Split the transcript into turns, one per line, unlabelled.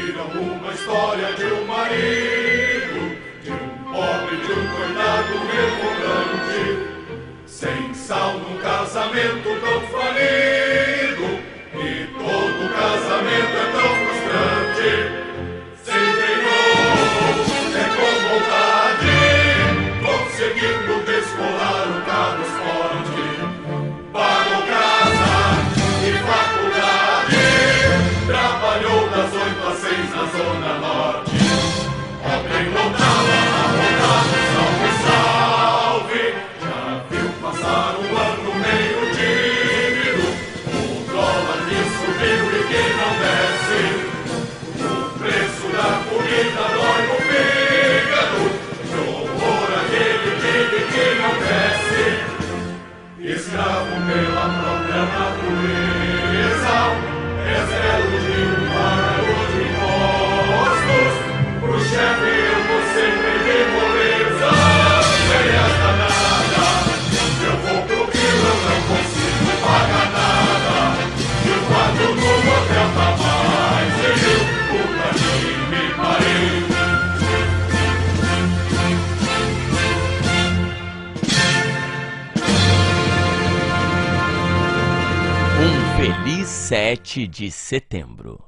ouviram uma história de um marido, de um pobre, de um coitado revoltante, sem sal num casamento tão falido, e todo casamento é tão frustrante. Se treinou, é com vontade, conseguindo descolar o carro esporte, pagou casa e faculdade, trabalhou das 8 às 6 na Zona Norte. Ontem lotava a rodada, salve, salve, já viu passar um ano meio tímido, o dólar que subiu e que não desce, o preço da comida dói no fígado, que horror aquele time que não cresce, escravo pela própria natureza, é zero de um pagador de impostos, pro chefe eu vou sempre de moleza, férias danada, eu vou pro Rio, eu não consigo pagar nada, e o quadro no hotel tá mais de 1.000, puta que me pariu.
Um feliz 7 de setembro.